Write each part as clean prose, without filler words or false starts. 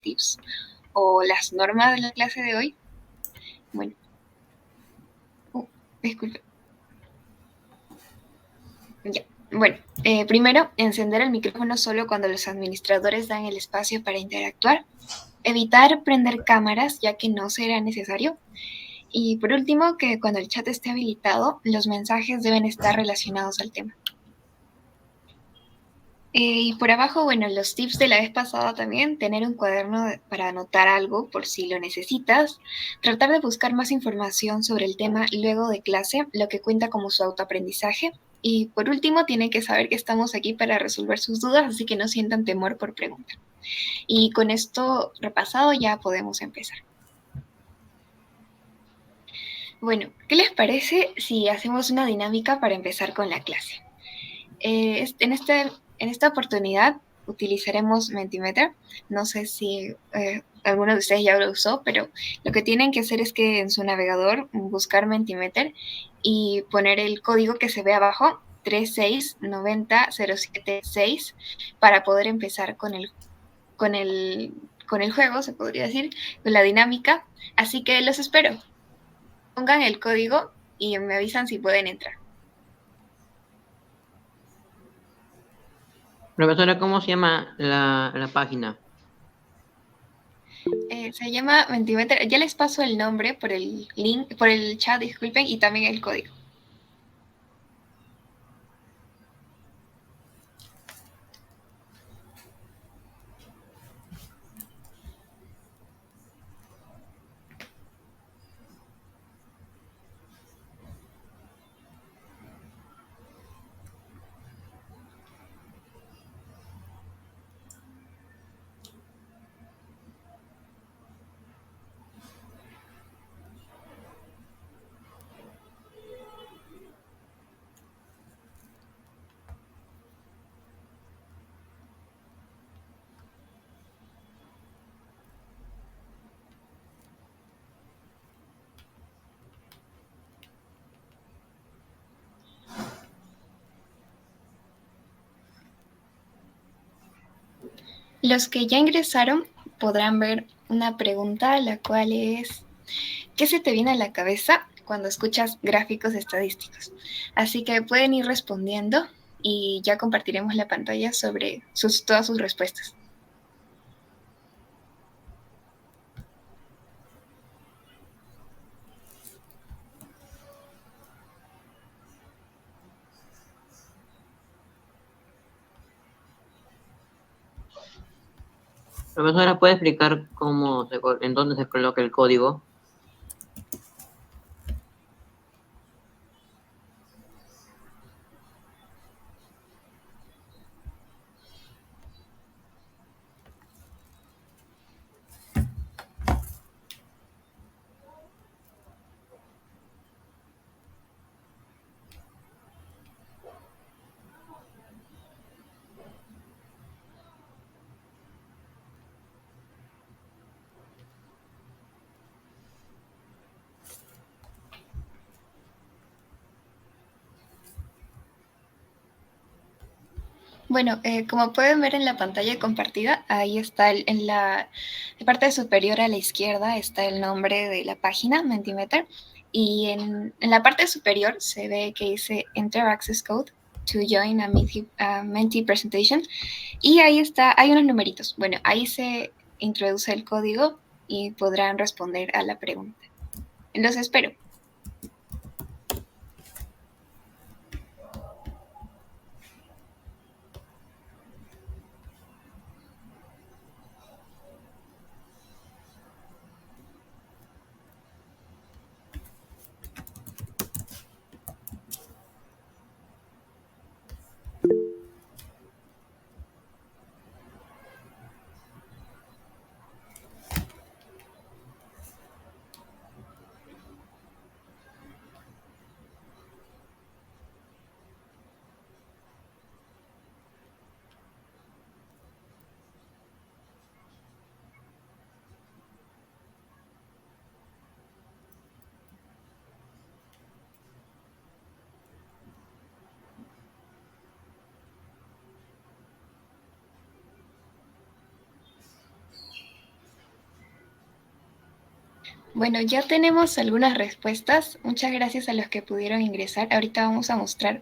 tips o las normas de la clase de hoy. Bueno, disculpe. Ya. Bueno, primero, encender el micrófono solo cuando los administradores dan el espacio para interactuar. Evitar prender cámaras, ya que no será necesario. Y por último, que cuando el chat esté habilitado, los mensajes deben estar relacionados al tema. Y por abajo, bueno, los tips de la vez pasada también, tener un cuaderno para anotar algo por si lo necesitas, tratar de buscar más información sobre el tema luego de clase, lo que cuenta como su autoaprendizaje. Y por último, tienen que saber que estamos aquí para resolver sus dudas, así que no sientan temor por preguntar. Y con esto repasado ya podemos empezar. Bueno, ¿qué les parece si hacemos una dinámica para empezar con la clase? En esta oportunidad utilizaremos Mentimeter. No sé si alguno de ustedes ya lo usó, pero lo que tienen que hacer es que en su navegador buscar Mentimeter y poner el código que se ve abajo, 3690076, para poder empezar con el, con el juego, se podría decir, con la dinámica. Así que los espero. Pongan el código y me avisan si pueden entrar. Profesora, ¿cómo se llama la página? Se llama Mentimeter. Ya les paso el nombre por el link, por el chat, disculpen, y también el código. Los que ya ingresaron podrán ver una pregunta, la cual es, ¿qué se te viene a la cabeza cuando escuchas gráficos estadísticos? Así que pueden ir respondiendo y ya compartiremos la pantalla sobre todas sus respuestas. Profesora, ¿puede explicar en dónde se coloca el código? Bueno, como pueden ver en la pantalla compartida, ahí está en la parte superior a la izquierda está el nombre de la página, Mentimeter, y en la parte superior se ve que dice Enter Access Code to join a Menti presentation, y ahí está, hay unos numeritos. Bueno, ahí se introduce el código y podrán responder a la pregunta. Los espero. Bueno, ya tenemos algunas respuestas. Muchas gracias a los que pudieron ingresar. Ahorita vamos a mostrar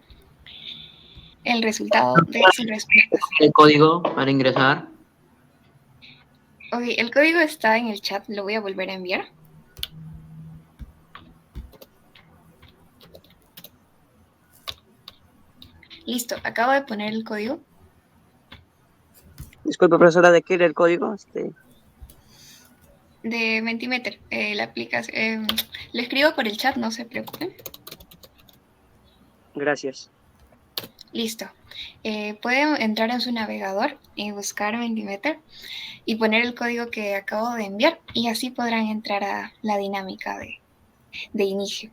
el resultado de sus respuestas. El código para ingresar. Ok, el código está en el chat, lo voy a volver a enviar. Listo, acabo de poner el código. Disculpe, profesora, ¿de qué era el código? De Mentimeter, la aplicación. Lo escribo por el chat, no se preocupen. Gracias. Listo. Pueden entrar en su navegador y buscar Mentimeter y poner el código que acabo de enviar y así podrán entrar a la dinámica de inicio.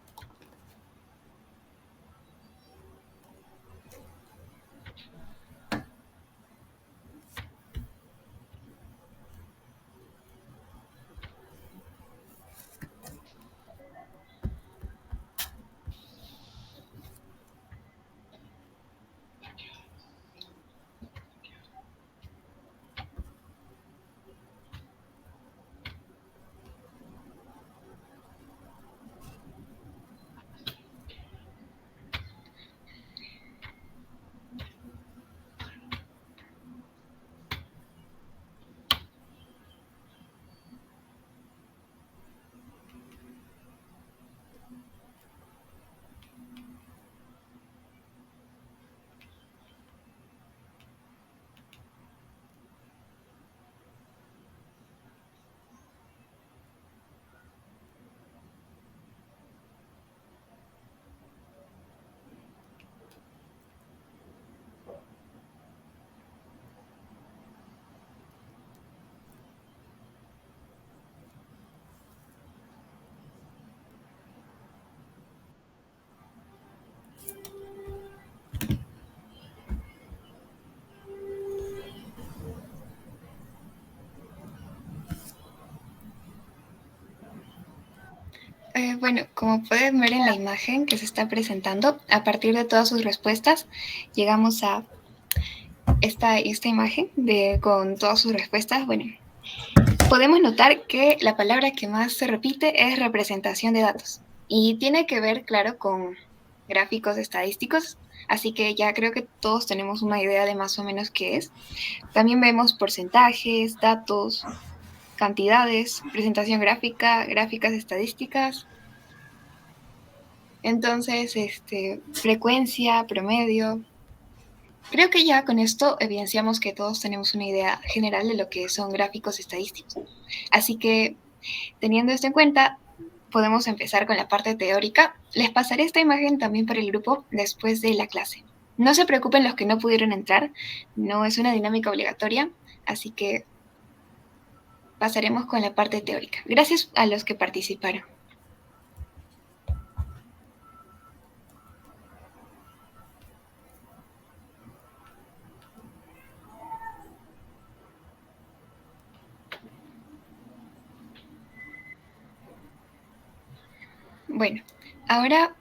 Bueno, como pueden ver en la imagen que se está presentando, a partir de todas sus respuestas, llegamos a esta imagen con todas sus respuestas. Bueno, podemos notar que la palabra que más se repite es representación de datos y tiene que ver, claro, con gráficos estadísticos, así que ya creo que todos tenemos una idea de más o menos qué es. También vemos porcentajes, datos, cantidades, presentación gráfica, gráficas estadísticas. Entonces, frecuencia, promedio. Creo que ya con esto evidenciamos que todos tenemos una idea general de lo que son gráficos estadísticos. Así que, teniendo esto en cuenta, podemos empezar con la parte teórica. Les pasaré esta imagen también para el grupo después de la clase. No se preocupen los que no pudieron entrar, no es una dinámica obligatoria, así que pasaremos con la parte teórica. Gracias a los que participaron. Bueno, ahora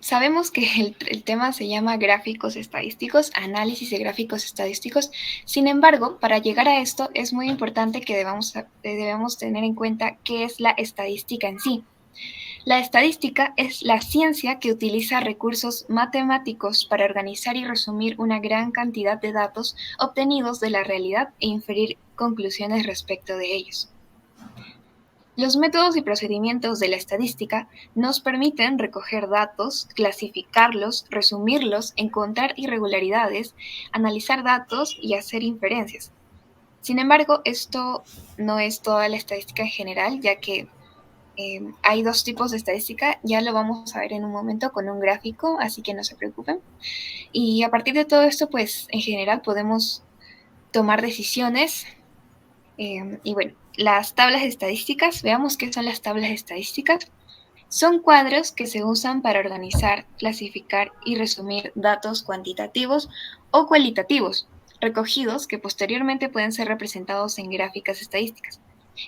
sabemos que el tema se llama gráficos estadísticos, análisis de gráficos estadísticos. Sin embargo, para llegar a esto es muy importante que debemos tener en cuenta qué es la estadística en sí. La estadística es la ciencia que utiliza recursos matemáticos para organizar y resumir una gran cantidad de datos obtenidos de la realidad e inferir conclusiones respecto de ellos. Los métodos y procedimientos de la estadística nos permiten recoger datos, clasificarlos, resumirlos, encontrar irregularidades, analizar datos y hacer inferencias. Sin embargo, esto no es toda la estadística en general, ya que hay dos tipos de estadística, ya lo vamos a ver en un momento con un gráfico, así que no se preocupen. Y a partir de todo esto, pues en general podemos tomar decisiones. Y bueno, las tablas estadísticas, veamos qué son las tablas estadísticas. Son cuadros que se usan para organizar, clasificar y resumir datos cuantitativos o cualitativos, recogidos que posteriormente pueden ser representados en gráficas estadísticas.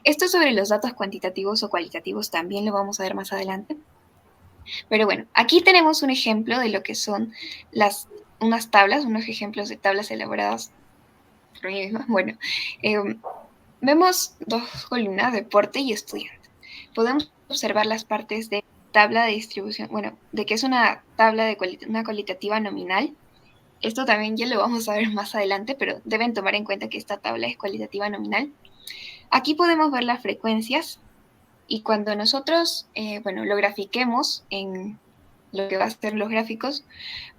Esto sobre los datos cuantitativos o cualitativos también lo vamos a ver más adelante. Pero bueno, aquí tenemos un ejemplo de lo que son unas tablas, unos ejemplos de tablas elaboradas por mí misma. Bueno, vemos dos columnas, deporte y estudiante. podemos observar las partes de tabla de distribución, bueno, de que es una tabla de una cualitativa nominal. Esto también ya lo vamos a ver más adelante, pero deben tomar en cuenta que esta tabla es cualitativa nominal. Aquí podemos ver las frecuencias y cuando nosotros, lo grafiquemos en lo que va a ser los gráficos,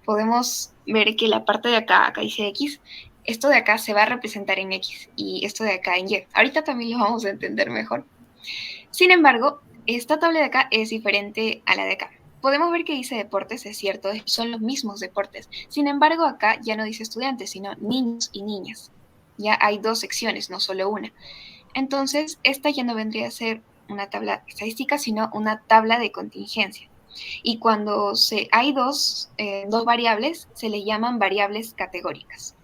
podemos ver que la parte de acá dice X, esto de acá se va a representar en X y esto de acá en Y. Ahorita también lo vamos a entender mejor. Sin embargo, esta tabla de acá es diferente a la de acá. Podemos ver que dice deportes, es cierto, son los mismos deportes. Sin embargo, acá ya no dice estudiantes, sino niños y niñas. Ya hay 2 secciones, no solo una. Entonces, esta ya no vendría a ser una tabla estadística, sino una tabla de contingencia. Y cuando hay dos variables, se le llaman variables categóricas.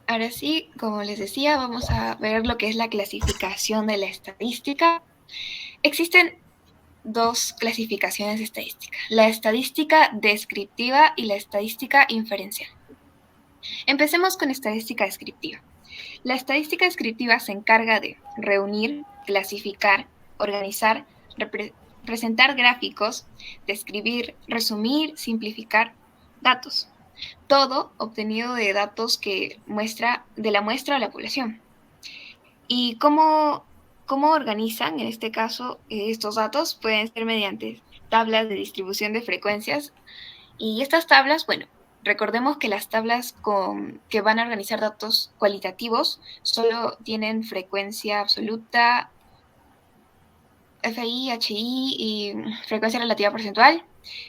Ahora sí, como les decía, vamos a ver lo que es la clasificación de la estadística. Existen 2 clasificaciones de estadística, la estadística descriptiva y la estadística inferencial. Empecemos con estadística descriptiva. La estadística descriptiva se encarga de reunir, clasificar, organizar, presentar gráficos, describir, resumir, simplificar datos. Todo obtenido de datos de la muestra a la población. ¿Y cómo organizan, en este caso, estos datos? Pueden ser mediante tablas de distribución de frecuencias. Y estas tablas, recordemos que las tablas que van a organizar datos cualitativos solo tienen frecuencia absoluta, FI, HI y frecuencia relativa porcentual,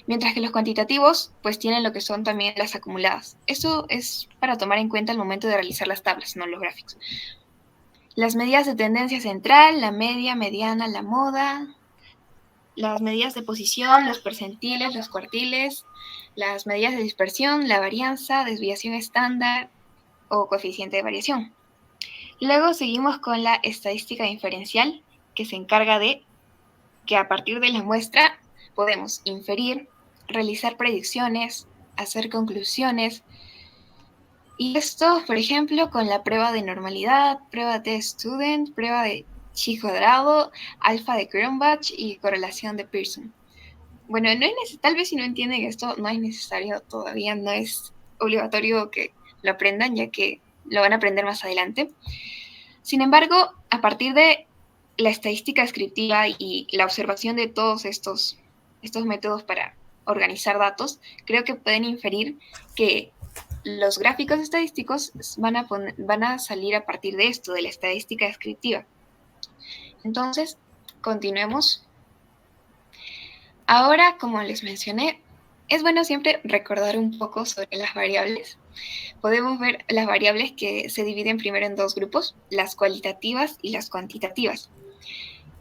mientras que los cuantitativos pues tienen lo que son también las acumuladas. Eso es para tomar en cuenta al momento de realizar las tablas, no los gráficos. Las medidas de tendencia central, la media, mediana, la moda, las medidas de posición, los percentiles, los cuartiles, las medidas de dispersión, la varianza, desviación estándar o coeficiente de variación. Luego seguimos con la estadística inferencial, que se encarga de que a partir de la muestra podemos inferir, realizar predicciones, hacer conclusiones. Y esto, por ejemplo, con la prueba de normalidad, prueba de Student, prueba de chi cuadrado, alfa de Cronbach y correlación de Pearson. Bueno, tal vez si no entienden esto, no es necesario todavía, no es obligatorio que lo aprendan, ya que lo van a aprender más adelante. Sin embargo, a partir de la estadística descriptiva y la observación de todos estos métodos para organizar datos, creo que pueden inferir que los gráficos estadísticos van a salir a partir de esto, de la estadística descriptiva. Entonces, continuemos. Ahora, como les mencioné, es bueno siempre recordar un poco sobre las variables. Podemos ver las variables que se dividen primero en 2 grupos, las cualitativas y las cuantitativas.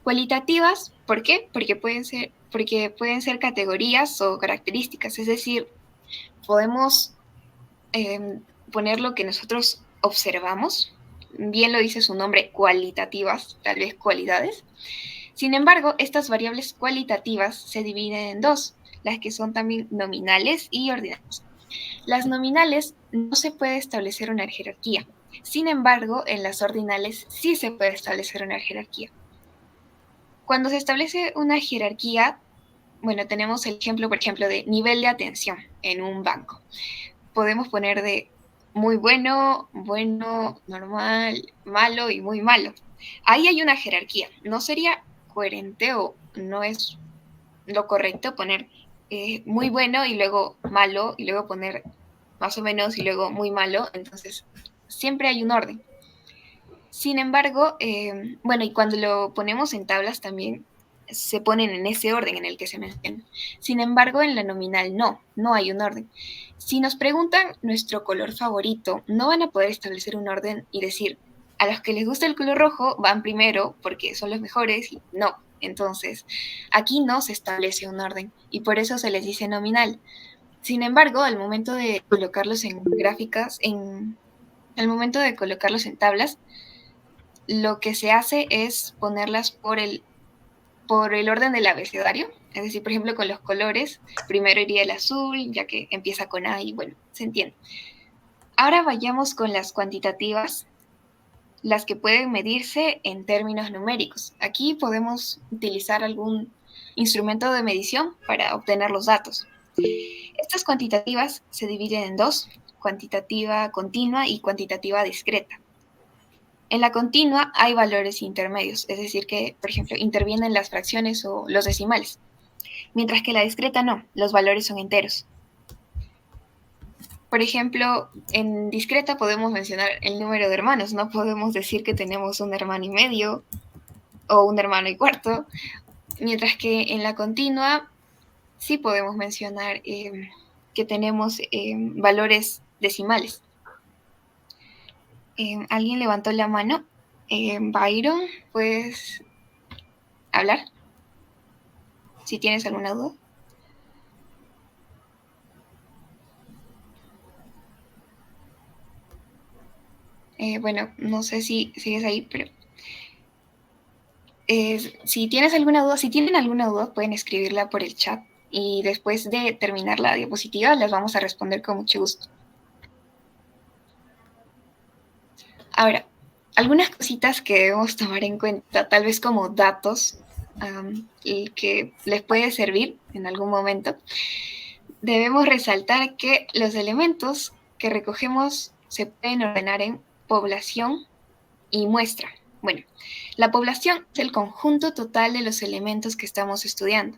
Cualitativas, ¿por qué? Porque pueden ser categorías o características, es decir, podemos poner lo que nosotros observamos, bien lo dice su nombre, cualitativas, tal vez cualidades. Sin embargo, estas variables cualitativas se dividen en 2, las que son también nominales y ordinales. Las nominales no se puede establecer una jerarquía. Sin embargo, en las ordinales sí se puede establecer una jerarquía. Cuando se establece una jerarquía, tenemos el ejemplo, por ejemplo, de nivel de atención en un banco. Podemos poner de muy bueno, normal, malo y muy malo. Ahí hay una jerarquía. No sería coherente o no es lo correcto poner muy bueno y luego malo y luego poner más o menos y luego muy malo. Entonces, siempre hay un orden. Sin embargo, y cuando lo ponemos en tablas también se ponen en ese orden en el que se menciona. Sin embargo, en la nominal no hay un orden. Si nos preguntan nuestro color favorito, no van a poder establecer un orden y decir, a los que les gusta el color rojo van primero porque son los mejores y no. Entonces, aquí no se establece un orden y por eso se les dice nominal. Sin embargo, al momento de colocarlos en gráficas, al momento de colocarlos en tablas, lo que se hace es ponerlas por el orden del abecedario. Es decir, por ejemplo, con los colores, primero iría el azul, ya que empieza con A y se entiende. Ahora vayamos con las cuantitativas. las que pueden medirse en términos numéricos. Aquí podemos utilizar algún instrumento de medición para obtener los datos. Estas cuantitativas se dividen en dos: cuantitativa continua y cuantitativa discreta. En la continua hay valores intermedios, es decir que, por ejemplo, intervienen las fracciones o los decimales, mientras que la discreta no, los valores son enteros. Por ejemplo, en discreta podemos mencionar el número de hermanos, no podemos decir que tenemos un hermano y medio o un hermano y cuarto, mientras que en la continua sí podemos mencionar que tenemos valores decimales. ¿Alguien levantó la mano? Byron, ¿puedes hablar? Si tienes alguna duda. Bueno, no sé si sigues ahí, pero si tienes alguna duda, si tienen alguna duda, pueden escribirla por el chat y después de terminar la diapositiva las vamos a responder con mucho gusto. Ahora, algunas cositas que debemos tomar en cuenta, tal vez como datos, y que les puede servir en algún momento. Debemos resaltar que los elementos que recogemos se pueden ordenar en población y muestra. Bueno, la población es el conjunto total de los elementos que estamos estudiando,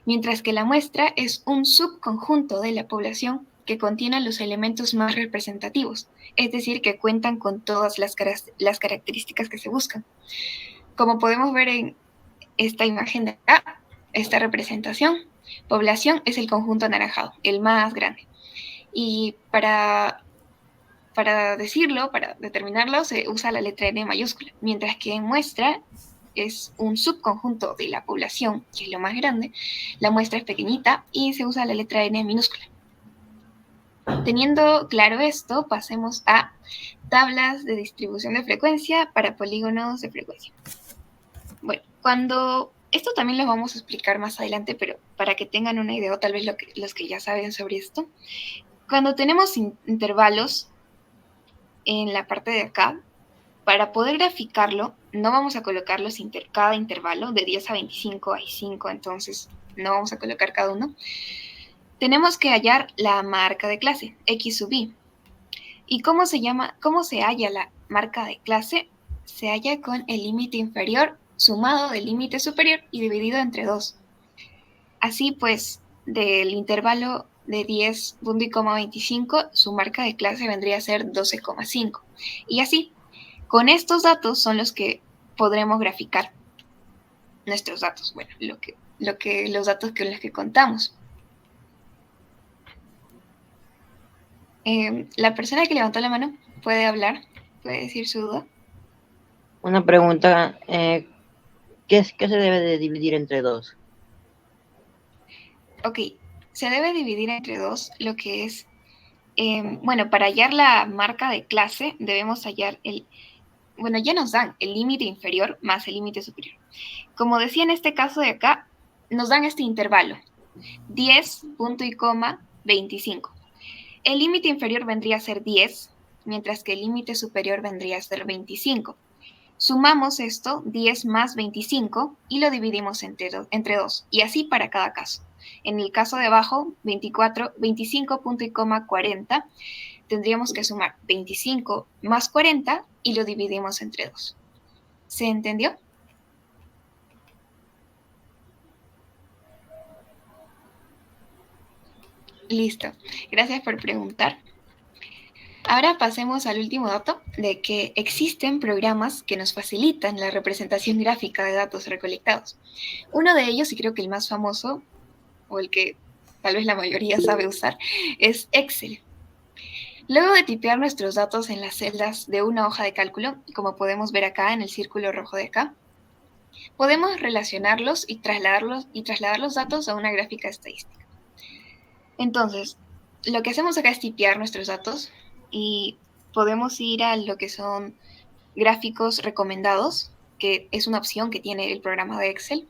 mientras que la muestra es un subconjunto de la población que contiene los elementos más representativos, es decir, que cuentan con todas las características que se buscan. Como podemos ver en esta imagen de acá, esta representación, población es el conjunto anaranjado, el más grande. Y para decirlo, para determinarlo, se usa la letra N mayúscula, mientras que en muestra es un subconjunto de la población, que es lo más grande. La muestra es pequeñita y se usa la letra N minúscula. Teniendo claro esto, pasemos a tablas de distribución de frecuencia para polígonos de frecuencia. Bueno, esto también lo vamos a explicar más adelante, pero para que tengan una idea, o tal vez los que ya saben sobre esto, cuando tenemos intervalos en la parte de acá, para poder graficarlo, no vamos a colocarlos cada intervalo, de 10 a 25 hay 5, entonces no vamos a colocar cada uno. Tenemos que hallar la marca de clase, X sub I. ¿Y cómo se halla la marca de clase? Se halla con el límite inferior sumado del límite superior y dividido entre 2. Así pues, del intervalo de 10.25, su marca de clase vendría a ser 12,5. Y así, con estos datos son los que podremos graficar nuestros datos. Bueno, los datos con los que contamos. La persona que levantó la mano puede hablar, puede decir su duda. Una pregunta, ¿qué se debe de dividir entre 2? Ok, se debe dividir entre 2 lo que es, bueno, para hallar la marca de clase debemos hallar ya nos dan el límite inferior más el límite superior. Como decía en este caso de acá, nos dan este intervalo, 10.25. El límite inferior vendría a ser 10, mientras que el límite superior vendría a ser 25. Sumamos esto, 10 más 25, y lo dividimos entre 2, y así para cada caso. En el caso de abajo, 25.40, tendríamos que sumar 25 más 40 y lo dividimos entre 2. ¿Se entendió? Listo. Gracias por preguntar. Ahora pasemos al último dato, de que existen programas que nos facilitan la representación gráfica de datos recolectados. Uno de ellos, y creo que el más famoso, o el que tal vez la mayoría sabe usar, es Excel. Luego de tipear nuestros datos en las celdas de una hoja de cálculo, como podemos ver acá en el círculo rojo de acá, podemos relacionarlos y trasladar los datos a una gráfica estadística. Entonces, lo que hacemos acá es tipear nuestros datos y podemos ir a lo que son gráficos recomendados, que es una opción que tiene el programa de Excel,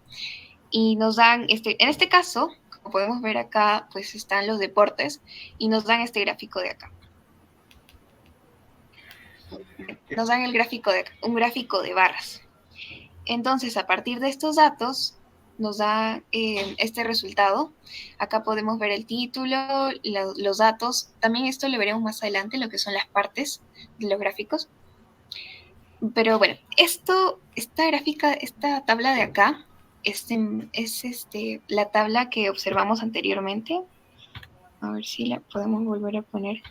y nos dan, en este caso, como podemos ver acá, pues están los deportes y nos dan este gráfico de acá. nos dan un gráfico de barras. Entonces, a partir de estos datos, nos da este resultado. Acá podemos ver el título, los datos. También esto lo veremos más adelante, lo que son las partes de los gráficos. Pero bueno, esta tabla de acá es la tabla que observamos anteriormente. A ver si la podemos volver a poner.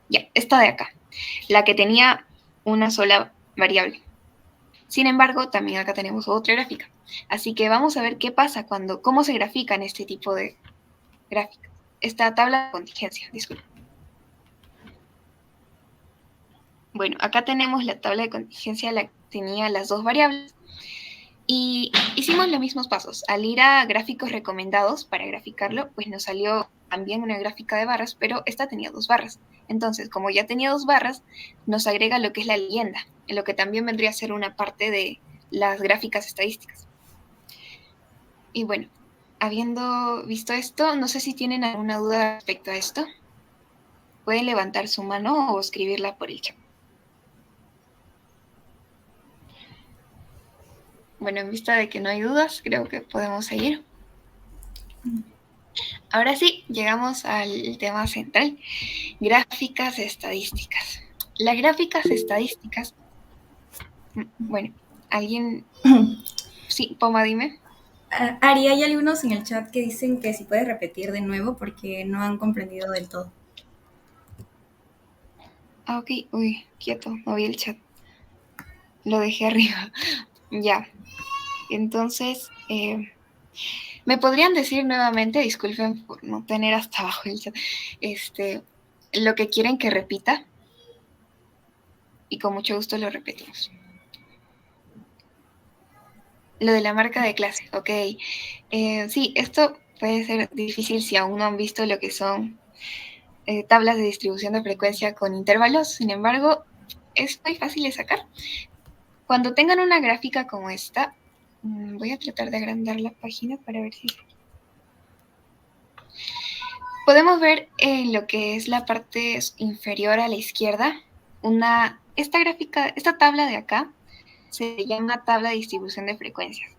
Ya, esta de acá, la que tenía una sola variable. Sin embargo, también acá tenemos otra gráfica. Así que vamos a ver qué pasa cómo se grafican este tipo de gráficas. Esta tabla de contingencia, disculpen. Bueno, acá tenemos la tabla de contingencia, la que tenía las dos variables. Y hicimos los mismos pasos. Al ir a gráficos recomendados para graficarlo, pues nos salió también una gráfica de barras, pero esta tenía 2 barras. Entonces, como ya tenía 2 barras, nos agrega lo que es la leyenda, en lo que también vendría a ser una parte de las gráficas estadísticas. Y bueno, habiendo visto esto, no sé si tienen alguna duda respecto a esto. Pueden levantar su mano o escribirla por el chat. Bueno, en vista de que no hay dudas, creo que podemos seguir. Ahora sí, llegamos al tema central, gráficas estadísticas. Las gráficas estadísticas, bueno, alguien... Sí, Poma, dime. Ari, hay algunos en el chat que dicen que si puedes repetir de nuevo porque no han comprendido del todo. Ah, ok. Uy, quieto, no vi el chat. Lo dejé arriba. Ya. Entonces, ¿me podrían decir nuevamente, disculpen por no tener hasta abajo el chat, lo que quieren que repita? Y con mucho gusto lo repetimos. Lo de la marca de clase, ok. Sí, esto puede ser difícil si aún no han visto lo que son tablas de distribución de frecuencia con intervalos. Sin embargo, es muy fácil de sacar. Cuando tengan una gráfica como esta, voy a tratar de agrandar la página para ver si... Podemos ver en lo que es la parte inferior a la izquierda, esta tabla de acá se llama tabla de distribución de frecuencias.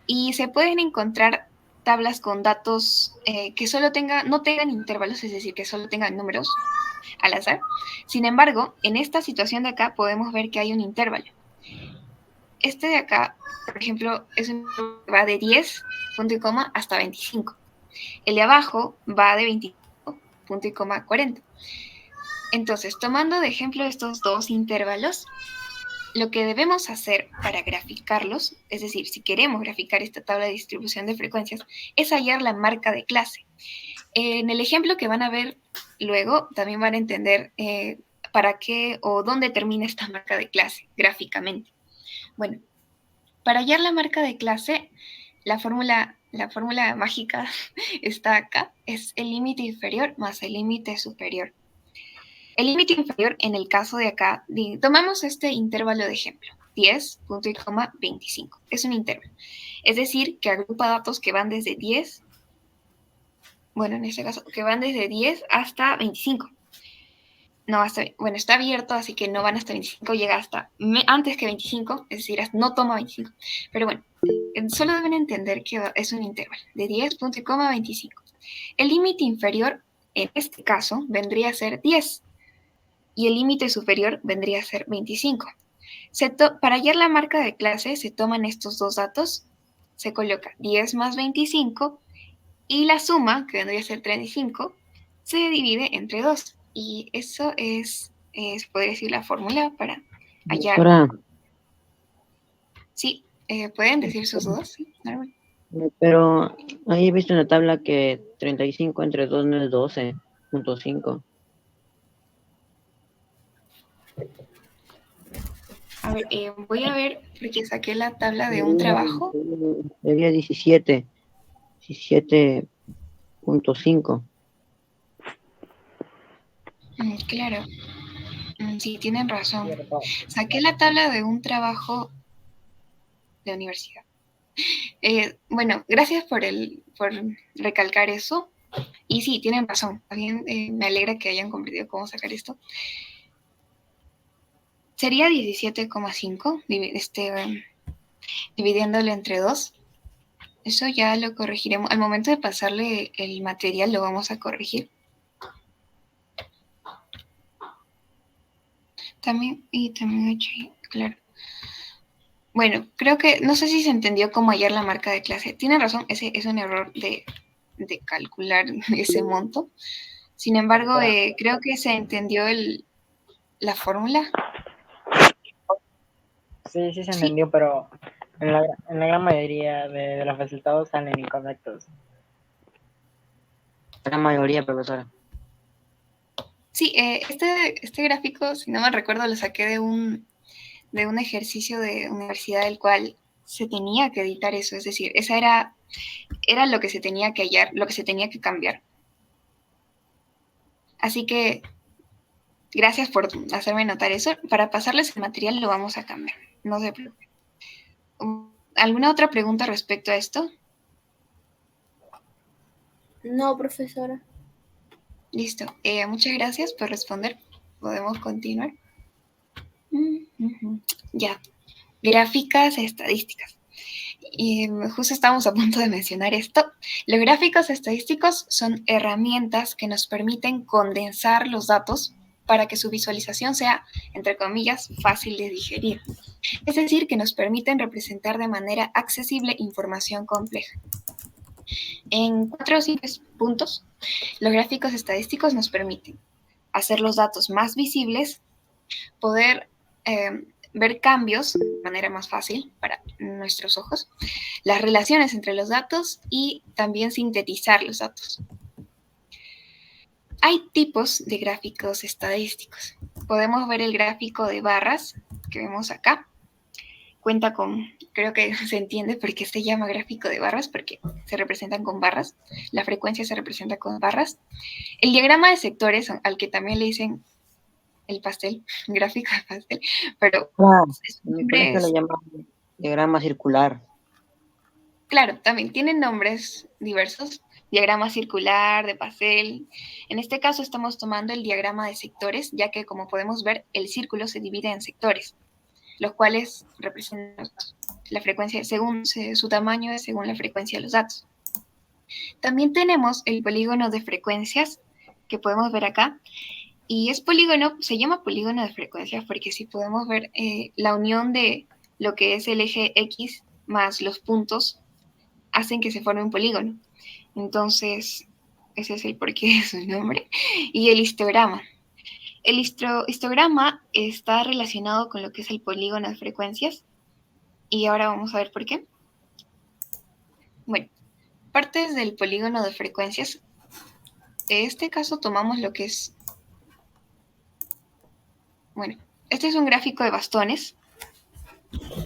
Y se pueden encontrar tablas con datos que no tengan intervalos, es decir, que solo tengan números al azar. Sin embargo, en esta situación de acá podemos ver que hay un intervalo. Este de acá, por ejemplo, va de 10, punto y coma, hasta 25. El de abajo va de 25, punto y coma, 40. Entonces, tomando de ejemplo estos dos intervalos, lo que debemos hacer para graficarlos, es decir, si queremos graficar esta tabla de distribución de frecuencias, es hallar la marca de clase. En el ejemplo que van a ver luego, también van a entender para qué o dónde termina esta marca de clase gráficamente. Bueno, para hallar la marca de clase, la fórmula mágica está acá, es el límite inferior más el límite superior. El límite inferior, en el caso de acá, tomamos este intervalo de ejemplo, 10, punto y coma, 25. Es un intervalo. Es decir, que agrupa datos que van desde 10, bueno, en este caso, que van desde 10 hasta 25. No, bueno, está abierto, así que no van hasta 25, llega hasta antes que 25, es decir, no toma 25. Pero bueno, solo deben entender que es un intervalo de 10, punto y coma, 25. El límite inferior, en este caso, vendría a ser 10. Y el límite superior vendría a ser 25. Para hallar la marca de clase se toman estos dos datos, se coloca 10 más 25 y la suma, que vendría a ser 35, se divide entre 2. Y eso es podría decir, la fórmula para hallar. Doctora, Sí, ¿pueden decir sus dudas? Sí, pero ahí he visto en la tabla que 35 entre 2 no es 12.5. A ver, voy a ver, porque saqué la tabla de un trabajo. Sería 17.5. Claro, sí, tienen razón. Saqué la tabla de un trabajo de universidad. Bueno, gracias por recalcar eso. Y sí, tienen razón. También me alegra que hayan comprendido cómo sacar esto. sería 17,5, dividiéndolo entre 2. Eso ya lo corregiremos. Al momento de pasarle el material lo vamos a corregir. También aquí, claro. Bueno, creo que, no sé si se entendió cómo hallar la marca de clase. Tiene razón, ese es un error de calcular ese monto. Sin embargo, creo que se entendió la fórmula. Sí, sí se entendió, pero en la gran mayoría de los resultados salen incorrectos. La mayoría, profesora. Sí, este gráfico, si no me recuerdo, lo saqué de un ejercicio de universidad del cual se tenía que editar eso. Es decir, esa era lo que se tenía que hallar, lo que se tenía que cambiar. Así que gracias por hacerme notar eso. Para pasarles el material lo vamos a cambiar. No se preocupen. ¿Alguna otra pregunta respecto a esto? No, profesora. Listo. Muchas gracias por responder. Podemos continuar. Ya. Gráficas estadísticas. Y justo estamos a punto de mencionar esto. Los gráficos estadísticos son herramientas que nos permiten condensar los datos para que su visualización sea, entre comillas, fácil de digerir. Es decir, que nos permiten representar de manera accesible información compleja. En 4 o 5 puntos, los gráficos estadísticos nos permiten hacer los datos más visibles, poder ver cambios de manera más fácil para nuestros ojos, las relaciones entre los datos y también sintetizar los datos. Hay tipos de gráficos estadísticos. Podemos ver el gráfico de barras que vemos acá. Cuenta con, creo que se entiende por qué se llama gráfico de barras, porque se representan con barras. La frecuencia se representa con barras. El diagrama de sectores, al que también le dicen el pastel, gráfico de pastel, pero En mi colegio le llaman diagrama circular. Claro, también tienen nombres diversos, diagrama circular, de pastel. En este caso estamos tomando el diagrama de sectores, ya que como podemos ver, el círculo se divide en sectores, los cuales representan la frecuencia según su tamaño, es según la frecuencia de los datos. También tenemos el polígono de frecuencias, que podemos ver acá, y se llama polígono de frecuencias porque si podemos ver la unión de lo que es el eje X más los puntos, hacen que se forme un polígono. Entonces, ese es el porqué de su nombre. Y el histograma. El histograma está relacionado con lo que es el polígono de frecuencias. Y ahora vamos a ver por qué. Bueno, partes del polígono de frecuencias. En este caso tomamos lo que es... Bueno, este es un gráfico de bastones.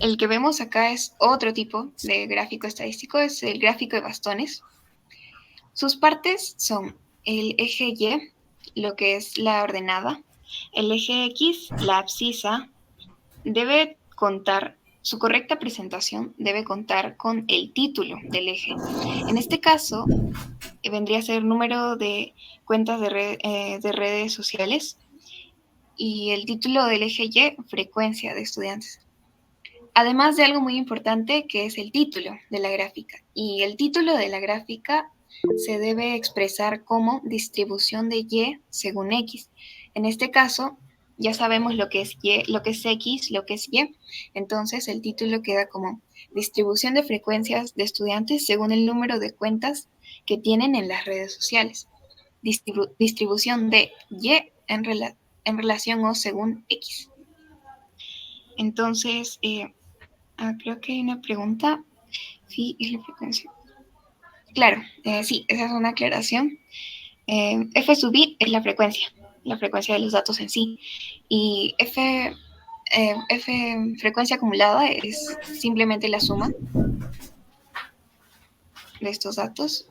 El que vemos acá es otro tipo de gráfico estadístico, es el gráfico de bastones. Sus partes son el eje Y, lo que es la ordenada, el eje X, la abscisa, su correcta presentación debe contar con el título del eje. En este caso, vendría a ser número de cuentas de redes sociales y el título del eje Y, frecuencia de estudiantes. Además de algo muy importante que es el título de la gráfica. Y el título de la gráfica se debe expresar como distribución de Y según X. En este caso, ya sabemos lo que es Y, lo que es X, lo que es Y. Entonces, el título queda como distribución de frecuencias de estudiantes según el número de cuentas que tienen en las redes sociales. Distribución de Y en relación o según X. Entonces, creo que hay una pregunta. Sí, es la frecuencia. Claro, sí, esa es una aclaración. F sub I es la frecuencia de los datos en sí. Y F frecuencia acumulada es simplemente la suma de estos datos.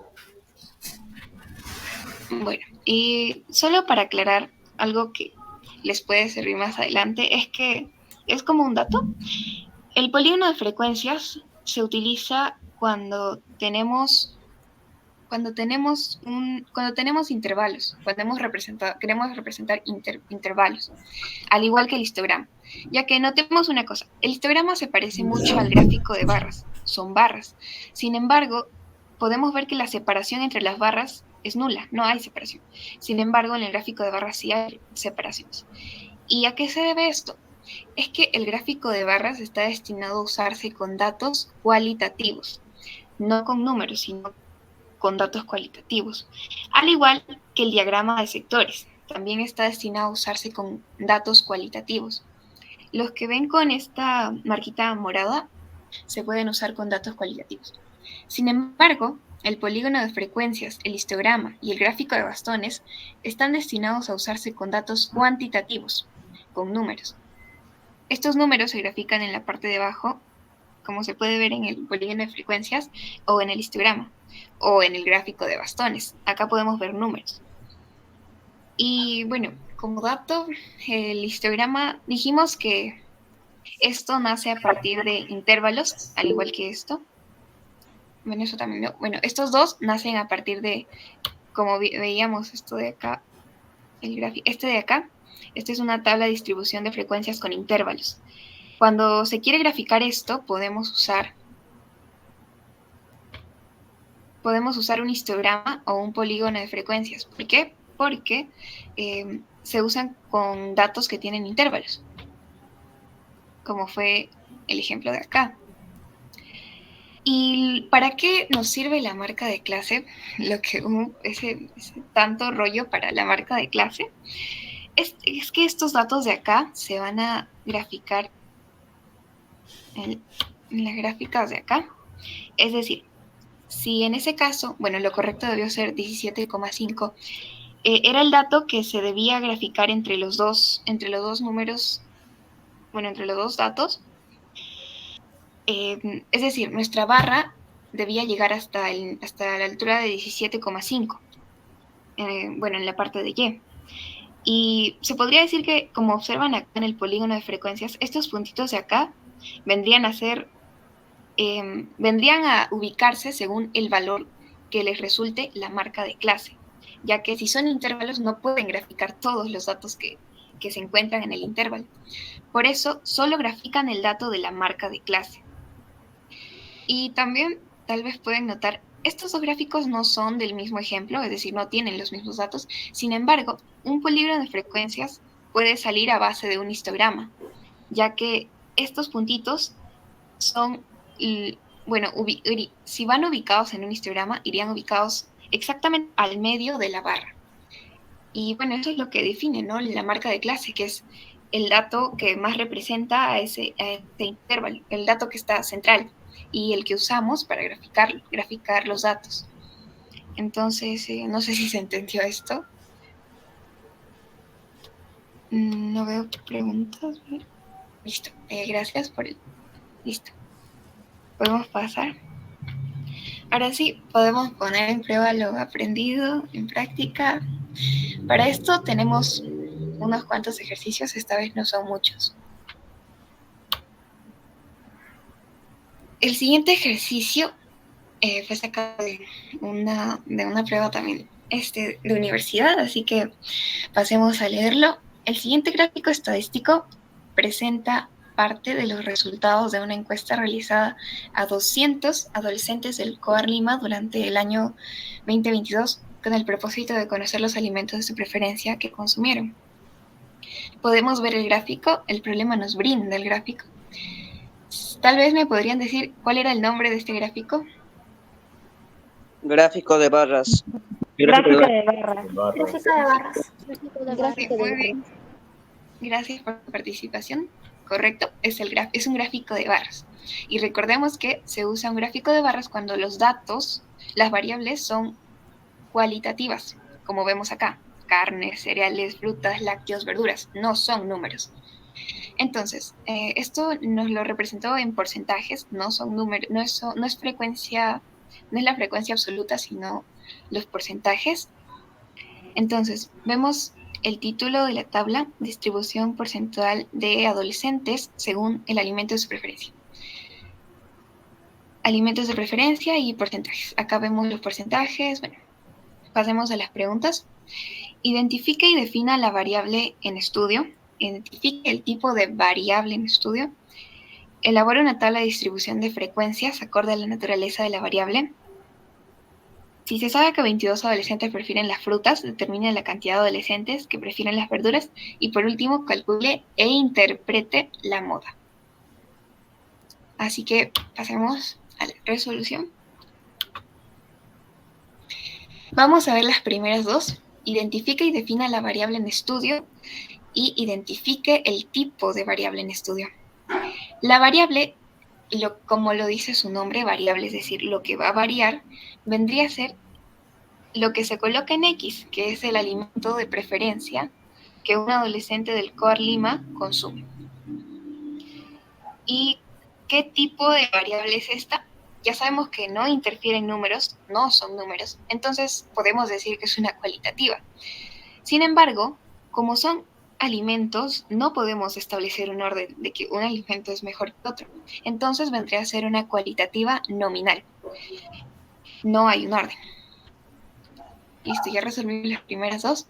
Bueno, y solo para aclarar algo que les puede servir más adelante, es que es como un dato. El polígono de frecuencias se utiliza cuando tenemos intervalos, cuando queremos representar intervalos, al igual que el histograma. ya que notemos una cosa, el histograma se parece mucho al gráfico de barras, son barras. Sin embargo, podemos ver que la separación entre las barras es nula, no hay separación. Sin embargo, en el gráfico de barras sí hay separaciones. ¿Y a qué se debe esto? Es que el gráfico de barras está destinado a usarse con datos cualitativos, no con números, sino con datos cualitativos. Al igual que el diagrama de sectores, también está destinado a usarse con datos cualitativos. Los que ven con esta marquita morada se pueden usar con datos cualitativos. Sin embargo, el polígono de frecuencias, el histograma y el gráfico de bastones están destinados a usarse con datos cuantitativos, con números. Estos números se grafican en la parte de abajo, como se puede ver en el polígono de frecuencias o en el histograma o en el gráfico de bastones. Acá podemos ver números. Y bueno, como dato, el histograma, dijimos que esto nace a partir de intervalos, al igual que esto. Bueno, eso también no. Bueno, estos dos nacen a partir de, como veíamos, esto de acá, el gráfico, este de acá. Esta es una tabla de distribución de frecuencias con intervalos. Cuando se quiere graficar esto, podemos usar un histograma o un polígono de frecuencias. ¿Por qué? Porque se usan con datos que tienen intervalos, como fue el ejemplo de acá. ¿Y para qué nos sirve la marca de clase? Lo que ese tanto rollo para la marca de clase es que estos datos de acá se van a graficar en las gráficas de acá. Es decir, si en ese caso, bueno, lo correcto debió ser 17,5, era el dato que se debía graficar entre los dos números, bueno, entre los dos datos. Es decir, nuestra barra debía llegar hasta la altura de 17,5, bueno, en la parte de Y. Y se podría decir que, como observan acá en el polígono de frecuencias, estos puntitos de acá vendrían a ubicarse según el valor que les resulte la marca de clase, ya que si son intervalos no pueden graficar todos los datos que se encuentran en el intervalo. Por eso, solo grafican el dato de la marca de clase. Y también, tal vez pueden notar, estos dos gráficos no son del mismo ejemplo, es decir, no tienen los mismos datos. Sin embargo, un polígono de frecuencias puede salir a base de un histograma, ya que estos puntitos son, bueno, si van ubicados en un histograma, irían ubicados exactamente al medio de la barra. Y bueno, eso es lo que define, ¿no?, la marca de clase, que es el dato que más representa a ese intervalo, el dato que está central y el que usamos para graficar los datos. Entonces, no sé si se entendió esto. No veo preguntas. Listo. Gracias por el... Listo. Podemos pasar. Ahora sí, podemos poner en prueba lo aprendido en práctica. Para esto tenemos unos cuantos ejercicios, esta vez no son muchos. El siguiente ejercicio fue sacado de una prueba también de universidad, así que pasemos a leerlo. El siguiente gráfico estadístico presenta parte de los resultados de una encuesta realizada a 200 adolescentes del COAR Lima durante el año 2022 con el propósito de conocer los alimentos de su preferencia que consumieron. Podemos ver el gráfico, el problema nos brinda el gráfico. Tal vez me podrían decir cuál era el nombre de este gráfico. Gráfico de barras. Gráfico de barras. Gráfico de barras. Gracias por tu participación. Correcto, es un gráfico de barras. Y recordemos que se usa un gráfico de barras cuando los datos, las variables son cualitativas, como vemos acá. Carnes, cereales, frutas, lácteos, verduras, no son números. Entonces, esto nos lo representó en porcentajes, no son números, no es frecuencia, no es la frecuencia absoluta, sino los porcentajes. Entonces, vemos el título de la tabla, distribución porcentual de adolescentes según el alimento de su preferencia. Alimentos de preferencia y porcentajes. Acá vemos los porcentajes. Bueno, pasemos a las preguntas. Identifique y defina la variable en estudio. identifique el tipo de variable en estudio, elabore una tabla de distribución de frecuencias acorde a la naturaleza de la variable. Si se sabe que 22 adolescentes prefieren las frutas, determine la cantidad de adolescentes que prefieren las verduras. Y por último, calcule e interprete la moda. Así que pasemos a la resolución. Vamos a ver las primeras dos. Identifique y defina la variable en estudio y identifique el tipo de variable en estudio. La variable, como lo dice su nombre, variable, es decir, lo que va a variar, vendría a ser lo que se coloca en X, que es el alimento de preferencia que un adolescente del COAR Lima consume. ¿Y qué tipo de variable es esta? Ya sabemos que no interfieren números, no son números, entonces podemos decir que es una cualitativa. Sin embargo, como son alimentos, no podemos establecer un orden de que un alimento es mejor que otro. Entonces vendría a ser una cualitativa nominal. No hay un orden. Listo, ya resolví las primeras dos.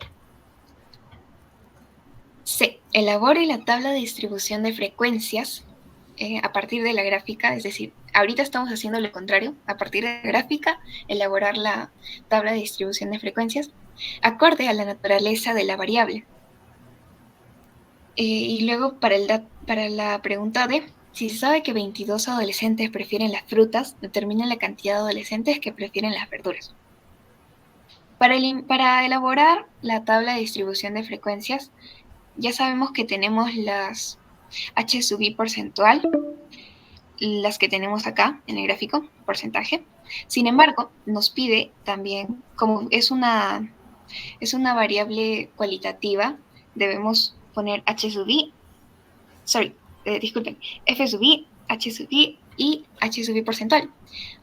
C. Elabore la tabla de distribución de frecuencias a partir de la gráfica, es decir, ahorita estamos haciendo lo contrario, a partir de la gráfica, elaborar la tabla de distribución de frecuencias acorde a la naturaleza de la variable. Y luego para la pregunta D, si se sabe que 22 adolescentes prefieren las frutas, determina la cantidad de adolescentes que prefieren las verduras. Para elaborar la tabla de distribución de frecuencias, ya sabemos que tenemos las H sub i porcentual, las que tenemos acá en el gráfico, porcentaje. Sin embargo, nos pide también, como es una variable cualitativa, debemos poner H sub i, disculpen, F sub i, H sub i y H sub i porcentual.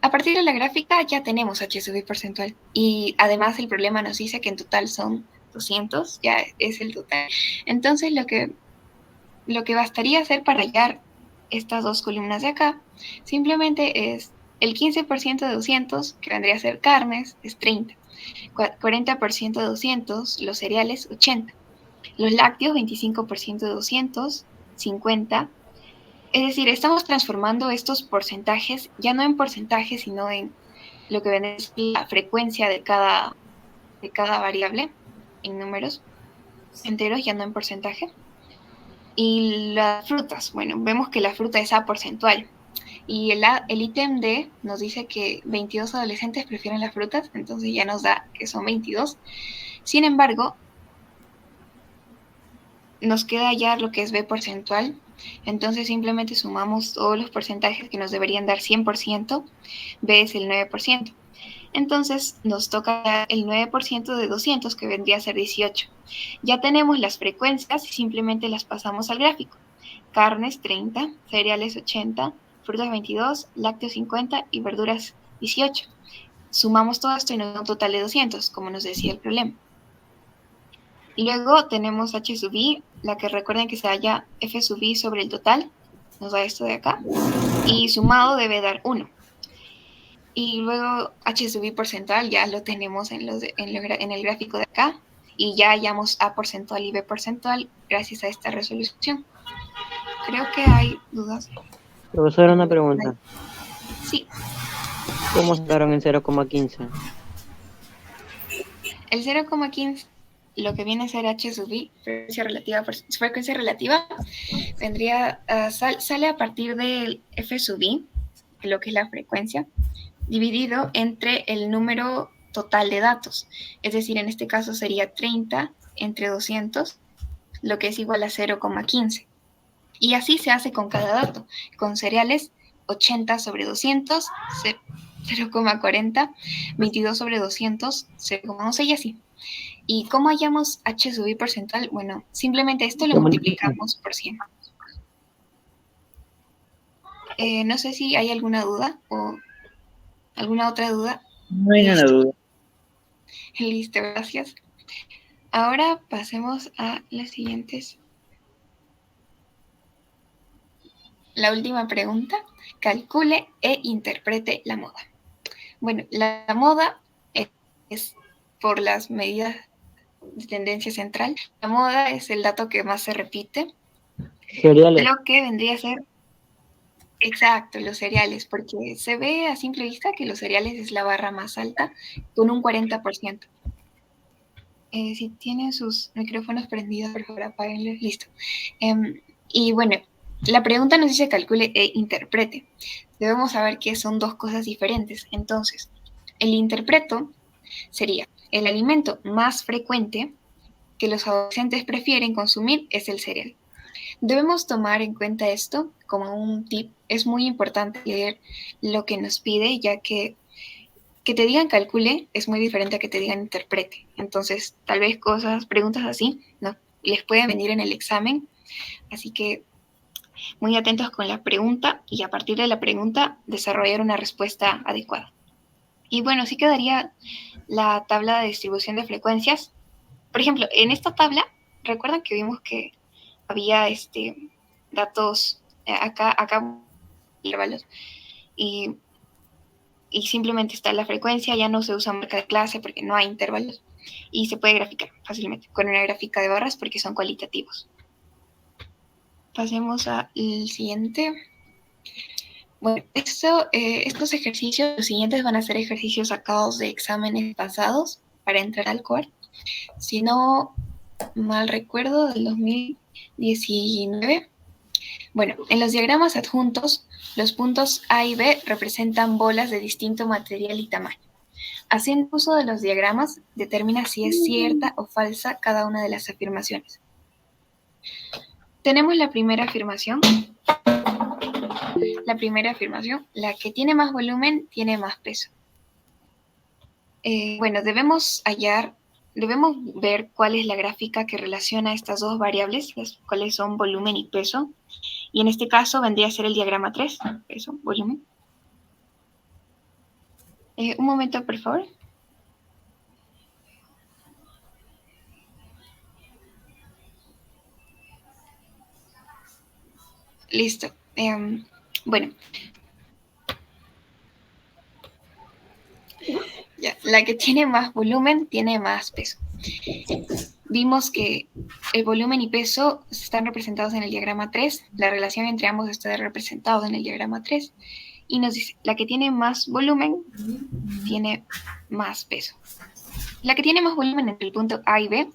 A partir de la gráfica ya tenemos H sub i porcentual y además el problema nos dice que en total son 200, ya es el total. Entonces lo que bastaría hacer para hallar estas dos columnas de acá simplemente es el 15% de 200, que vendría a ser carnes, es 30. 40% de 200, los cereales, 80. Los lácteos, 25% de 200, 50. Es decir, estamos transformando estos porcentajes ya no en porcentajes, sino en lo que viene es la frecuencia de cada variable, en números enteros, ya no en porcentaje. Y las frutas, bueno, vemos que la fruta es A porcentual. Y el ítem D nos dice que 22 adolescentes prefieren las frutas, entonces ya nos da que son 22. Sin embargo, nos queda ya lo que es B porcentual, entonces simplemente sumamos todos los porcentajes que nos deberían dar 100%, B es el 9%. Entonces nos toca el 9% de 200, que vendría a ser 18. Ya tenemos las frecuencias y simplemente las pasamos al gráfico. Carnes 30, cereales 80, frutas 22, lácteos 50 y verduras 18. Sumamos todo esto y nos da un total de 200, como nos decía el problema. Y luego tenemos H sub i, la que recuerden que se halla F sub i sobre el total, nos da esto de acá, y sumado debe dar 1. Y luego H sub i porcentual ya lo tenemos en el gráfico de acá, y ya hallamos A porcentual y B porcentual gracias a esta resolución. Creo que hay dudas. Profesora, una pregunta. Sí. ¿Cómo sacaron el 0,15? El 0,15, lo que viene a ser H sub i, frecuencia relativa, vendría sale a partir del F sub i, lo que es la frecuencia, dividido entre el número total de datos. Es decir, en este caso sería 30 entre 200, lo que es igual a 0,15. Y así se hace con cada dato. Con cereales, 80 sobre 200, 0,40, 22 sobre 200, 0,11 y así. ¿Y cómo hallamos H sub i porcentual? Bueno, simplemente esto lo multiplicamos por 100. No sé si hay alguna duda o alguna otra duda. No hay ninguna duda. Listo, gracias. Ahora pasemos a las siguientes. La última pregunta. Calcule e interprete la moda. Bueno, la moda es por las medidas de tendencia central. La moda es el dato que más se repite. Cereales. Lo que vendría a ser, exacto, los cereales, porque se ve a simple vista que los cereales es la barra más alta, con un 40%. Si tienen sus micrófonos prendidos, por favor, apáguenlos. Listo. Y bueno, la pregunta nos dice calcule e interprete. Debemos saber que son dos cosas diferentes. Entonces, el interpreto sería el alimento más frecuente que los adolescentes prefieren consumir es el cereal. Debemos tomar en cuenta esto como un tip. Es muy importante leer lo que nos pide, ya que te digan calcule es muy diferente a que te digan interprete. Entonces, tal vez preguntas así, no, les pueden venir en el examen. Así que muy atentos con la pregunta y a partir de la pregunta desarrollar una respuesta adecuada. Y bueno, sí quedaría la tabla de distribución de frecuencias. Por ejemplo, en esta tabla, recuerdan que vimos que había datos acá intervalos y simplemente está la frecuencia, ya no se usa marca de clase porque no hay intervalos y se puede graficar fácilmente con una gráfica de barras porque son cualitativos. Pasemos al siguiente. Bueno, estos ejercicios, los siguientes van a ser ejercicios sacados de exámenes pasados para entrar al core. Si no mal recuerdo, del 2019. Bueno, en los diagramas adjuntos, los puntos A y B representan bolas de distinto material y tamaño. Haciendo uso de los diagramas, determina si es cierta o falsa cada una de las afirmaciones. Tenemos la primera afirmación. La primera afirmación, la que tiene más volumen tiene más peso. Bueno, debemos ver cuál es la gráfica que relaciona estas dos variables, cuáles son volumen y peso. Y en este caso vendría a ser el diagrama 3, peso, volumen. Un momento, por favor. Listo. Bueno. Ya, la que tiene más volumen tiene más peso. Vimos que el volumen y peso están representados en el diagrama 3. La relación entre ambos está representada en el diagrama 3. Y nos dice, la que tiene más volumen tiene más peso. La que tiene más volumen entre el punto A y B,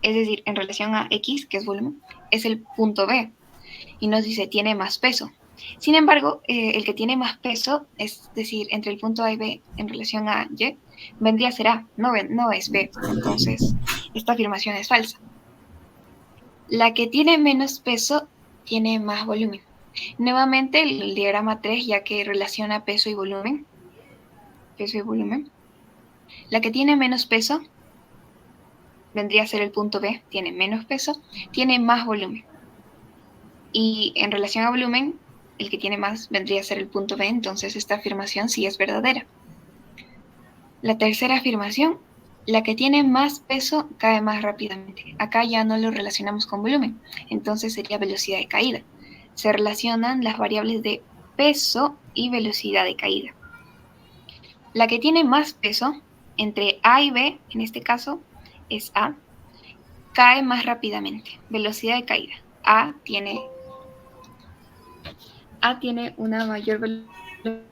es decir, en relación a X, que es volumen, es el punto B. Y nos dice, tiene más peso. Sin embargo, el que tiene más peso, es decir, entre el punto A y B en relación a Y, vendría a ser A, no es B. Entonces, esta afirmación es falsa. La que tiene menos peso tiene más volumen. Nuevamente, el diagrama 3, ya que relaciona peso y volumen. Peso y volumen. La que tiene menos peso vendría a ser el punto B, tiene menos peso, tiene más volumen. Y en relación a volumen, el que tiene más vendría a ser el punto B, entonces esta afirmación sí es verdadera. La tercera afirmación, la que tiene más peso cae más rápidamente. Acá ya no lo relacionamos con volumen, entonces sería velocidad de caída. Se relacionan las variables de peso y velocidad de caída. La que tiene más peso, entre A y B, en este caso, es A, cae más rápidamente. Velocidad de caída. A tiene una mayor velocidad de caída.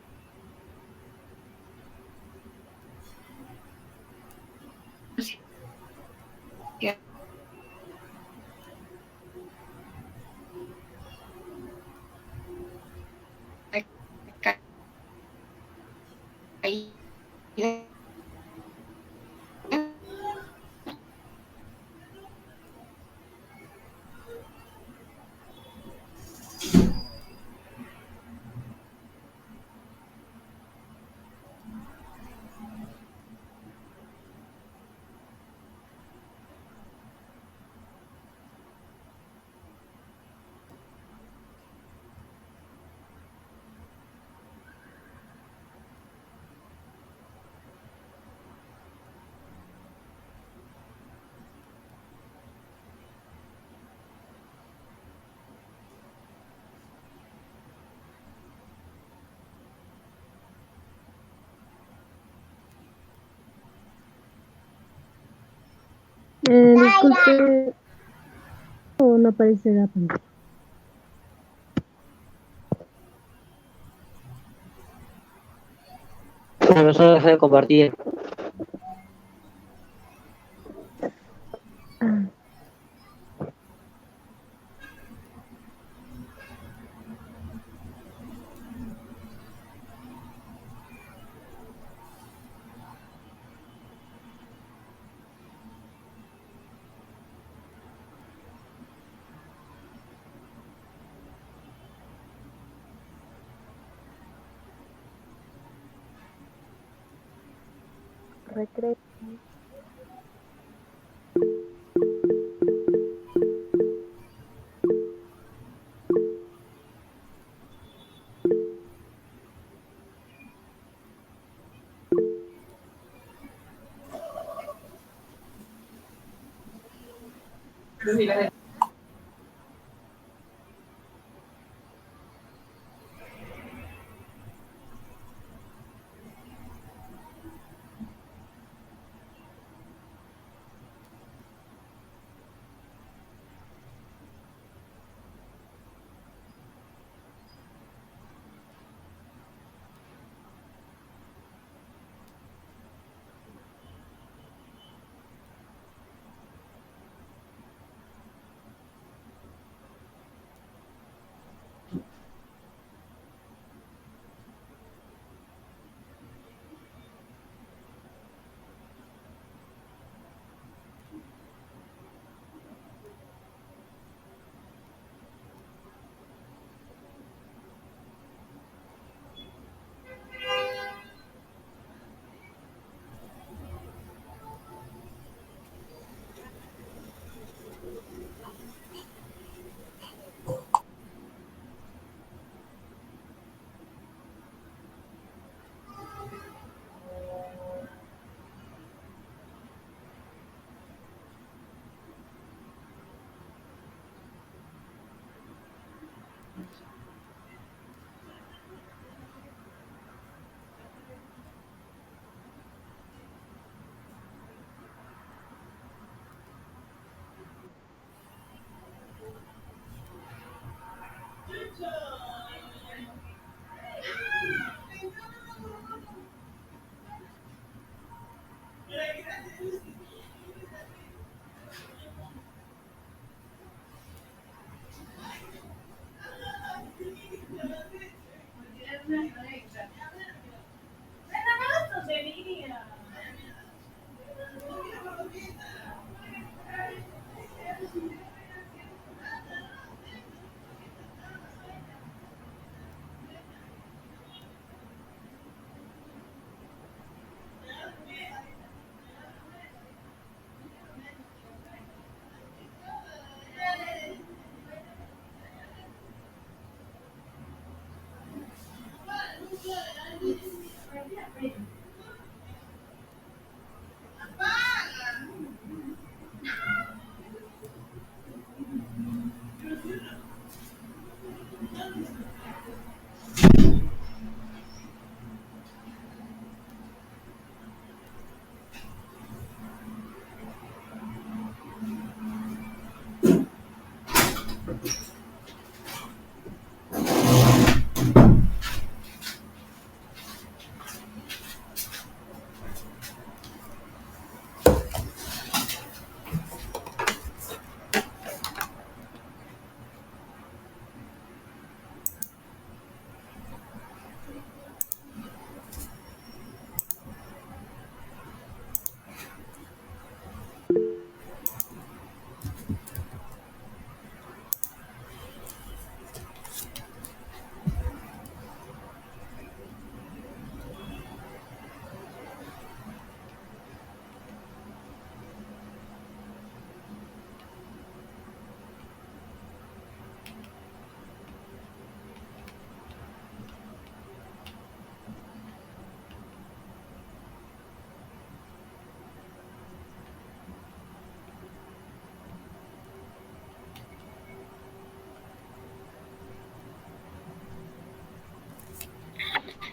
Disculpe, o no aparece la pantalla. Profesor, deja de compartir. Ah, recreo.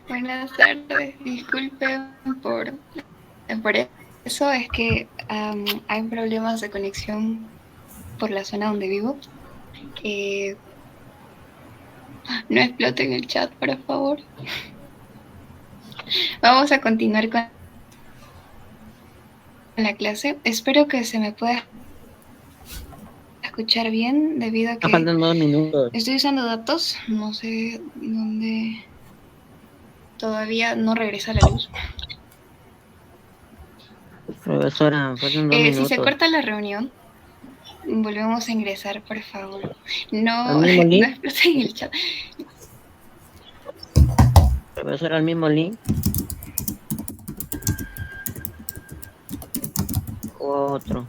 Buenas tardes, disculpen por Eso es que hay problemas de conexión por la zona donde vivo. No exploten el chat, por favor. Vamos a continuar con la clase. Espero que se me pueda escuchar bien debido a Ya que faltan 2 minutos. estoy usando datos. No sé dónde todavía no regresa la luz. Profesora, faltan 2 Si minutos. se corta la reunión, volvemos a ingresar, por favor. ¿Al No, mismo no link? exploten el chat. Profesora, ¿al mismo link? ¿O otro?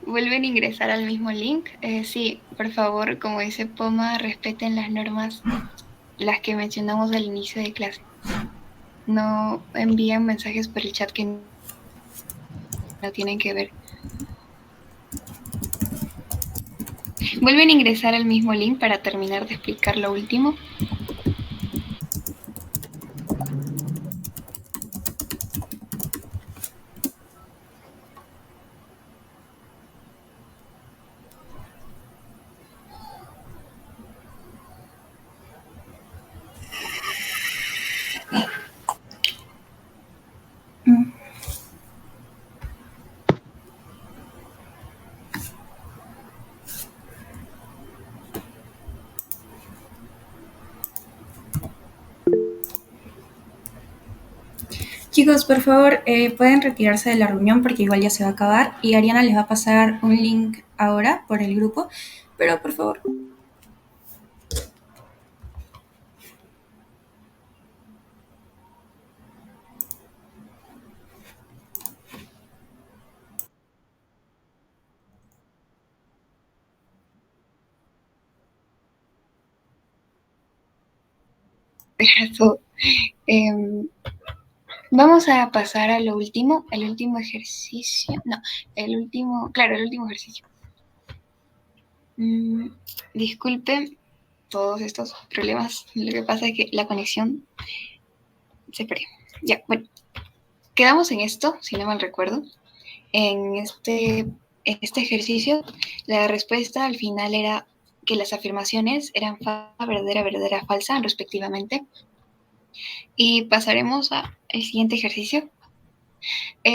¿Vuelven a ingresar al mismo link? Sí, por favor, como dice Poma, respeten las normas, las que mencionamos al inicio de clase. No envíen mensajes por el chat que no tienen que ver. ¿Vuelven a ingresar al mismo link para terminar de explicar lo último? Chicos, por favor, pueden retirarse de la reunión porque igual ya se va a acabar y Ariana les va a pasar un link ahora por el grupo, pero por favor. Eso. Vamos a pasar a lo último, el último ejercicio. No, el último ejercicio. Disculpen todos estos problemas. Lo que pasa es que la conexión se perdió. Ya, bueno. Quedamos en esto, si no mal recuerdo. En este ejercicio, la respuesta al final era que las afirmaciones eran verdadera, verdadera, falsa, respectivamente. Y pasaremos al siguiente ejercicio.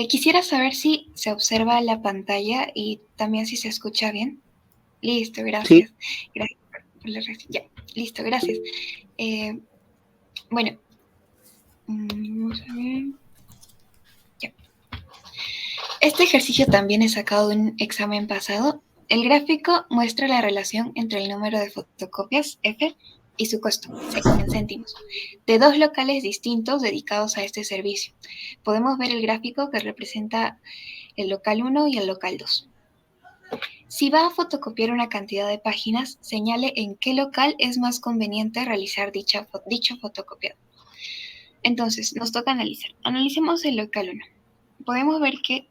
Quisiera saber si se observa la pantalla y también si se escucha bien. Listo, gracias. Sí. Gracias por la reacción. Ya, listo, gracias. Bueno, vamos a ver. Ya. Este ejercicio también es sacado de un examen pasado. El gráfico muestra la relación entre el número de fotocopias, F, y su costo, en céntimos, de dos locales distintos dedicados a este servicio. Podemos ver el gráfico que representa el local 1 y el local 2. Si va a fotocopiar una cantidad de páginas, señale en qué local es más conveniente realizar dicho fotocopiado. Entonces, nos toca analizar. Analicemos el local 1. Podemos ver que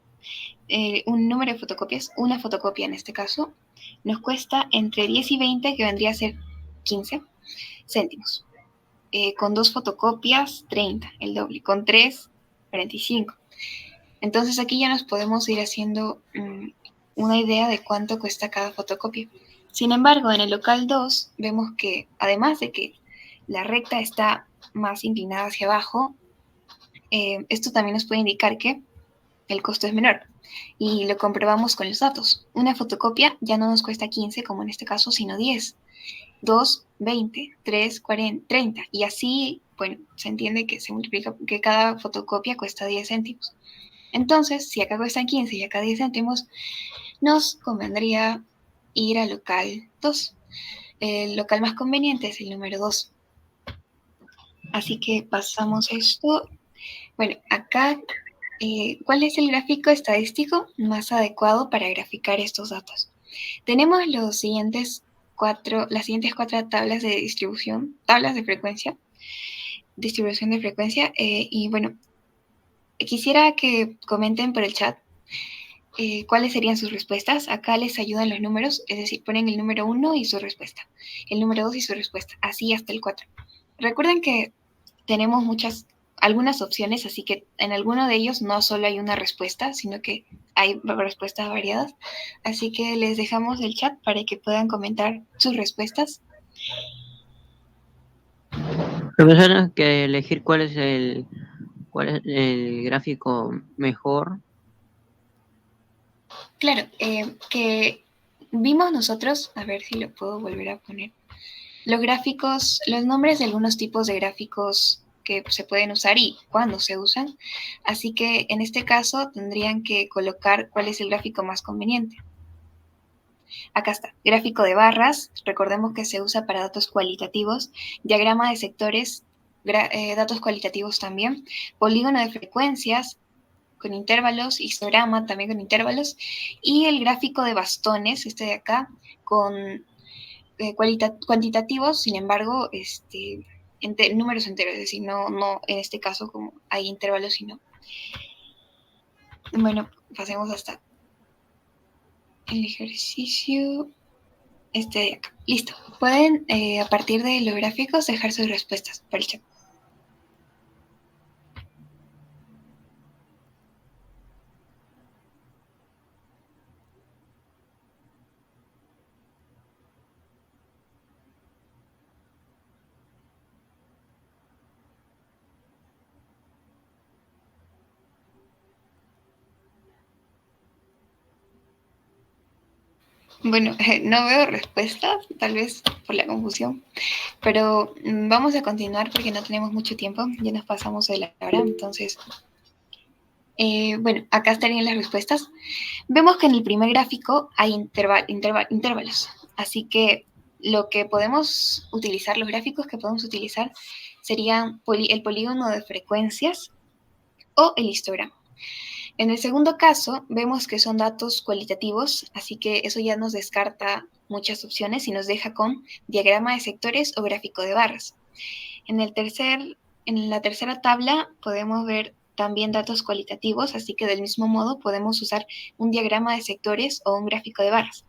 un número de fotocopias, una fotocopia en este caso, nos cuesta entre 10 y 20, que vendría a ser 15 céntimos. Con 2 fotocopias, 30, el doble. Con 3, 45. Entonces aquí ya nos podemos ir haciendo una idea de cuánto cuesta cada fotocopia. Sin embargo, en el local 2 vemos que además de que la recta está más inclinada hacia abajo, esto también nos puede indicar que el costo es menor. Y lo comprobamos con los datos. Una fotocopia ya no nos cuesta 15, como en este caso, sino 10. 2, 20, 3, 40, 30. Y así, bueno, se entiende que se multiplica, que cada fotocopia cuesta 10 céntimos. Entonces, si acá cuestan 15 y acá 10 céntimos, nos convendría ir al local 2. El local más conveniente es el número 2. Así que pasamos esto. Bueno, acá, ¿cuál es el gráfico estadístico más adecuado para graficar estos datos? Tenemos las siguientes cuatro tablas de distribución, tablas de frecuencia, distribución de frecuencia, y bueno, quisiera que comenten por el chat cuáles serían sus respuestas. Acá les ayudan los números, es decir, ponen el número 1 y su respuesta, el número 2 y su respuesta, así hasta el 4. Recuerden que tenemos algunas opciones, así que en alguno de ellos no solo hay una respuesta, sino que hay respuestas variadas. Así que les dejamos el chat para que puedan comentar sus respuestas. Profesora, que elegir cuál es el gráfico mejor. Claro, que vimos nosotros, a ver si lo puedo volver a poner, los gráficos, los nombres de algunos tipos de gráficos que se pueden usar y cuándo se usan. Así que en este caso tendrían que colocar cuál es el gráfico más conveniente. Acá está, gráfico de barras, recordemos que se usa para datos cualitativos, diagrama de sectores, datos cualitativos también, polígono de frecuencias con intervalos, histograma también con intervalos, y el gráfico de bastones, este de acá, con cuantitativos, sin embargo, números enteros, es decir, no en este caso como hay intervalos, sino. Bueno, pasemos hasta el ejercicio. Este de acá. Listo. Pueden, a partir de los gráficos, dejar sus respuestas por el chat. Bueno, no veo respuestas, tal vez por la confusión, pero vamos a continuar porque no tenemos mucho tiempo, ya nos pasamos de la hora, entonces, bueno, acá estarían las respuestas. Vemos que en el primer gráfico hay intervalos, así que lo que podemos utilizar, los gráficos que podemos utilizar serían el polígono de frecuencias o el histograma. En el segundo caso, vemos que son datos cualitativos, así que eso ya nos descarta muchas opciones y nos deja con diagrama de sectores o gráfico de barras. En la tercera tabla podemos ver también datos cualitativos, así que del mismo modo podemos usar un diagrama de sectores o un gráfico de barras.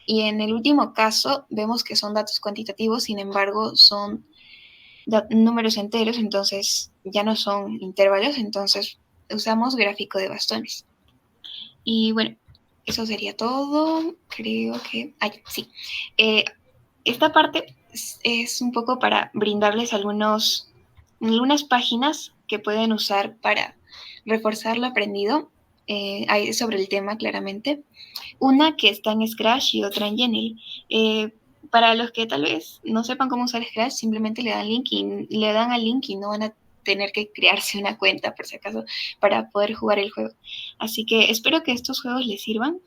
Y en el último caso vemos que son datos cuantitativos, sin embargo son números enteros, entonces ya no son intervalos, entonces usamos gráfico de bastones. Y bueno, eso sería todo. Creo que... sí. Esta parte es un poco para brindarles algunas páginas que pueden usar para reforzar lo aprendido sobre el tema, claramente. Una que está en Scratch y otra en Genial. Para los que tal vez no sepan cómo usar Scratch, simplemente le dan al link y no van a tener que crearse una cuenta, por si acaso, para poder jugar el juego. Así que espero que estos juegos les sirvan.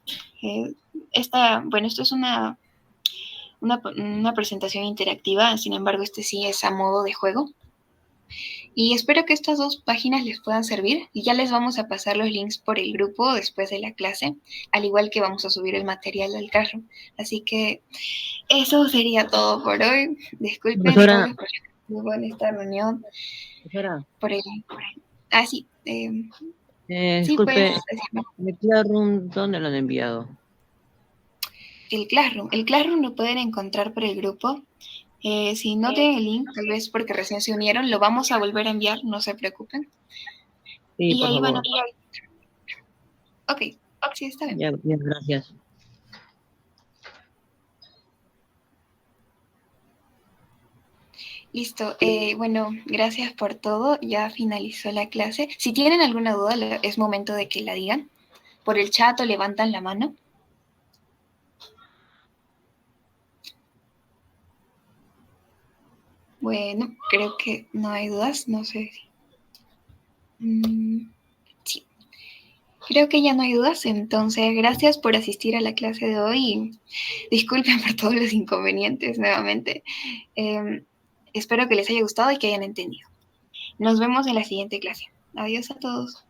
Esto es una presentación interactiva, sin embargo, este sí es a modo de juego. Y espero que estas dos páginas les puedan servir. Y ya les vamos a pasar los links por el grupo después de la clase, al igual que vamos a subir el material al carro. Así que eso sería todo por hoy. Disculpen Profesora, todos los problemas en esta reunión. profesora, Sí. Sí, disculpe, pues, ¿el Classroom dónde lo han enviado? el Classroom lo pueden encontrar por el grupo. Si no tienen el link, tal vez porque recién se unieron, lo vamos a volver a enviar, no se preocupen. Sí, Y por ahí favor. van a... Ok, sí, está bien. Ya, bien, gracias. Listo. Bueno, gracias por todo. Ya finalizó la clase. Si tienen alguna duda, es momento de que la digan. Por el chat o levantan la mano. Bueno, creo que no hay dudas. No sé si... sí. Creo que ya no hay dudas. Entonces, gracias por asistir a la clase de hoy. Y disculpen por todos los inconvenientes nuevamente. Espero que les haya gustado y que hayan entendido. Nos vemos en la siguiente clase. Adiós a todos.